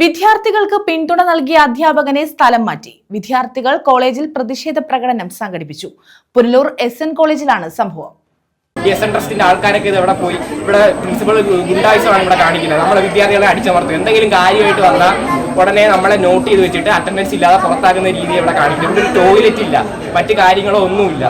വിദ്യാർത്ഥികൾക്ക് പിന്തുണ നൽകിയ അധ്യാപകനെ സ്ഥലം മാറ്റി. വിദ്യാർത്ഥികൾ കോളേജിൽ പ്രതിഷേധ പ്രകടനം സംഘടിപ്പിച്ചു. പുനലൂർ SN കോളേജിലാണ് സംഭവം. ട്രസ്റ്റിന്റെ ആൾക്കാരൊക്കെ ഇവിടെ പോയി ഇവിടെ പ്രിൻസിപ്പൾ ഗുണ്ടായുസമാണ് ഇവിടെ കാണിക്കുന്നത്. നമ്മളെ വിദ്യാർത്ഥികളെ അടിച്ചമർത്തും. എന്തെങ്കിലും കാര്യമായിട്ട് വന്നാൽ ഉടനെ നമ്മളെ നോട്ട് ചെയ്ത് വെച്ചിട്ട് അറ്റൻഡൻസ് ഇല്ലാതെ പുറത്താക്കുന്ന രീതിയിൽ ഇവിടെ കാണിക്കും. ഇവിടെ ഒരു ടോയ്ലറ്റ് ഇല്ല, മറ്റു കാര്യങ്ങളോ ഒന്നുമില്ല.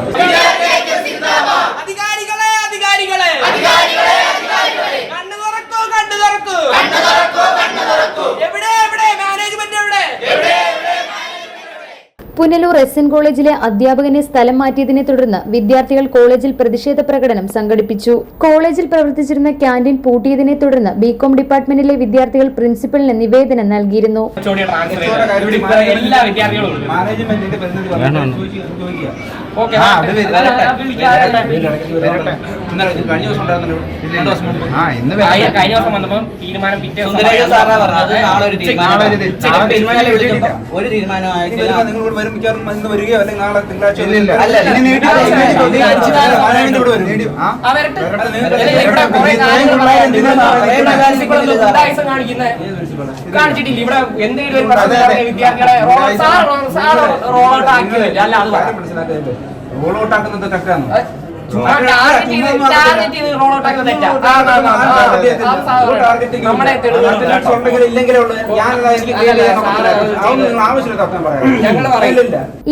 പുനലൂർ SN കോളേജിലെ അധ്യാപകനെ സ്ഥലം മാറ്റിയതിനെ തുടർന്ന് വിദ്യാർത്ഥികൾ കോളേജിൽ പ്രതിഷേധ പ്രകടനം സംഘടിപ്പിച്ചു. കോളേജിൽ പ്രവർത്തിച്ചിരുന്ന ക്യാന്റീൻ പൂട്ടിയതിനെ തുടർന്ന് BCom ഡിപ്പാർട്ട്മെന്റിലെ വിദ്യാർത്ഥികൾ പ്രിൻസിപ്പലിന് നിവേദനം നൽകിയിരുന്നു. കാണിച്ചിട്ടില്ല. ഇവിടെ എന്തെങ്കിലും വിദ്യാർത്ഥികളെ റോൾ ഔട്ട് ആക്കുന്നത് തെറ്റാണ്.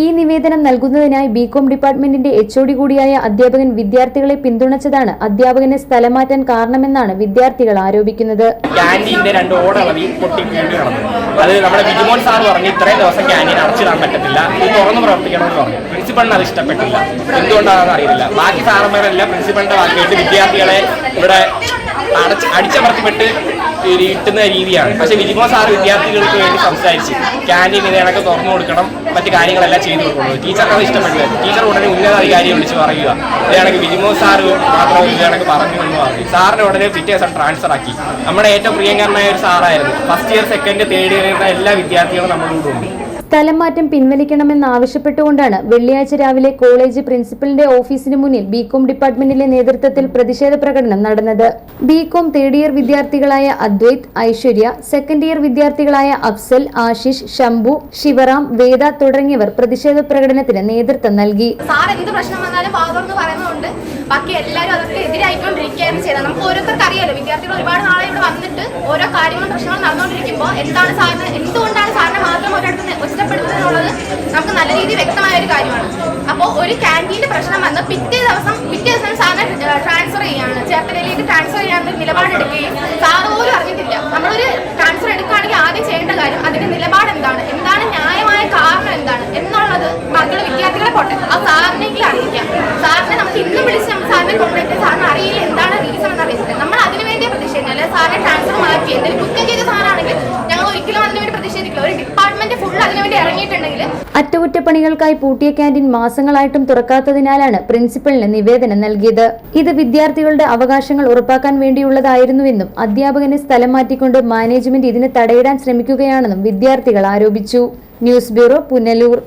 ഈ നിവേദനം നൽകുന്നതിനായി BCom ഡിപ്പാർട്ട്മെന്റിന്റെ HOD കൂടിയായ അധ്യാപകൻ വിദ്യാർത്ഥികളെ പിന്തുണച്ചതാണ് അധ്യാപകനെ സ്ഥലം മാറ്റാൻ കാരണമെന്നാണ് വിദ്യാർത്ഥികൾ ആരോപിക്കുന്നത്. ക്യാന്റീന്റെ 2 ഓടളവി പൊട്ടി വീണ്ടും നടന്നു. അത് നമ്മുടെ വിജിമോൻ സാർ പറഞ്ഞു ഇത്രയും ദിവസം ക്യാന്റീൻ അടച്ചിടാൻ പറ്റത്തില്ല, ഇത് തുറന്ന് പ്രവർത്തിക്കണമെന്ന് പറഞ്ഞു. പ്രിൻസിപ്പളിന് അത് ഇഷ്ടപ്പെട്ടില്ല. എന്തുകൊണ്ടാണെന്ന് അറിയില്ല. ബാക്കി സാറന്മാരെല്ലാം പ്രിൻസിപ്പളിന്റെ വാക്കിയിട്ട് വിദ്യാർത്ഥികളെ ഇവിടെ അടിച്ചമർത്തിപ്പെട്ട് ഇട്ടുന്ന രീതിയാണ്. പക്ഷെ വിജിമോ സാർ വിദ്യാർത്ഥികൾക്ക് വേണ്ടി സംസാരിച്ച് ക്യാന്റീൻ ഇതിനൊക്കെ തുറന്നു കൊടുക്കണം, മറ്റു കാര്യങ്ങളെല്ലാം ചെയ്തു കൊടുക്കണം. ടീച്ചർക്ക് അത് ഇഷ്ടപ്പെട്ടില്ല. ടീച്ചർ ഉടനെ ഉന്നതാധികാരിയെ വിളിച്ച് പറയുക ഇതാണെങ്കിൽ വിജിമോ സാർ മാത്രം ഇതാണെങ്കിൽ പറഞ്ഞു എന്ന് പറഞ്ഞു. സാറിനെ ഉടനെ പിറ്റേ ദിവസം ട്രാൻസ്ഫർ ആക്കി. നമ്മുടെ ഏറ്റവും പ്രിയങ്കരനായ ഒരു സാറായിരുന്നു. First year, second, third year എല്ലാ വിദ്യാർത്ഥികളും നമ്മുടെ കൂടെ ഉണ്ട്. സ്ഥലം മാറ്റം പിൻവലിക്കണമെന്നാവശ്യപ്പെട്ടുകൊണ്ടാണ് വെള്ളിയാഴ്ച രാവിലെ കോളേജ് പ്രിൻസിപ്പലിന്റെ ഓഫീസിന് മുന്നിൽ BCom ഡിപ്പാർട്ട്മെന്റിലെ നേതൃത്വത്തിൽ പ്രതിഷേധ പ്രകടനം നടന്നത്. BCom തേർഡ് ഇയർ വിദ്യാർത്ഥികളായ അദ്വൈത്, ഐശ്വര്യ, സെക്കൻഡ് ഇയർ വിദ്യാർത്ഥികളായ അഫ്സൽ, ആശിഷ്, ശംഭു, ശിവറാം, വേദ തുടങ്ങിയവർ പ്രതിഷേധ പ്രകടനത്തിന് നേതൃത്വം നൽകി. ബാക്കി എല്ലാവരും അതൊക്കെ എതിരായിക്കൊണ്ടിരിക്കുകയാണ് ചെയ്തത്. നമുക്ക് ഓരോരുത്തർക്ക് അറിയാലോ, വിദ്യാർത്ഥികൾ ഒരുപാട് നാളെ ഇവിടെ വന്നിട്ട് ഓരോ കാര്യങ്ങളും പ്രശ്നങ്ങൾ നടന്നുകൊണ്ടിരിക്കുമ്പോൾ എന്തുകൊണ്ടാണ് സാറിനെ മാത്രം ഒരിടത്ത് ഒറ്റപ്പെടുത്തുന്നത് നമുക്ക് നല്ല രീതിയിൽ വ്യക്തമായ ഒരു കാര്യമാണ്. അപ്പോൾ ഒരു ക്യാന്റീന്റെ പ്രശ്നം വന്ന് പിറ്റേ ദിവസം സാറിനെ ട്രാൻസ്ഫർ ചെയ്യാണ്, ചേർത്തലയിലേക്ക് ട്രാൻസ്ഫർ ചെയ്യാനുള്ള നിലപാടെടുക്കുകയും സാറ് പോലും അറിഞ്ഞിട്ടില്ല. നമ്മളൊരു ട്രാൻസ്ഫർ എടുക്കുകയാണെങ്കിൽ ആദ്യം ചെയ്യേണ്ട കാര്യം അതിന്റെ നിലപാട് എന്താണ് ന്യായമായ കാരണം എന്താണ് എന്നുള്ളത് മക്കളെ വിദ്യാർത്ഥികളെ പോട്ടെ ആ സാറിനെങ്കിലും അറിയിക്കാം. സാറിനെ നമുക്ക് ഇന്നും വിളിച്ച് സാറിനെ കൊണ്ടുപോയിട്ട് സാറിന് അറിയില്ല എന്താണ് റീസൺ എന്ന് അറിയിച്ചിട്ട് നമ്മൾ അതിനുവേണ്ടി പ്രതിഷേധിക്കുന്നത്. അല്ലെ സാറിനെ ട്രാൻസ്ഫർ മാറ്റി എന്തെങ്കിലും കുറ്റം ചെയ്ത സാധനമാണെങ്കിൽ ഞങ്ങൾ ഒരിക്കലും അതിനുവേണ്ടി പ്രതിഷേധിക്കില്ല. ഒരു ഡിപ്പാർട്ട്മെന്റ് ഫുൾ അതിനുവേണ്ടി ഇറങ്ങിയിട്ടുണ്ടെങ്കിൽ. അറ്റകുറ്റപ്പണികൾക്കായി പൂട്ടിയ ക്യാന്റീൻ മാസങ്ങളായിട്ടും തുറക്കാത്തതിനാലാണ് പ്രിൻസിപ്പലിന് നിവേദനം നൽകിയത്. ഇത് വിദ്യാർത്ഥികളുടെ അവകാശങ്ങൾ ഉറപ്പാക്കാൻ വേണ്ടിയുള്ളതായിരുന്നുവെന്നും അധ്യാപകനെ സ്ഥലം മാറ്റിക്കൊണ്ട് മാനേജ്മെന്റ് ഇതിന് തടയിടാൻ ശ്രമിക്കുകയാണെന്നും വിദ്യാർത്ഥികൾ ആരോപിച്ചു. News bureau, Punalur.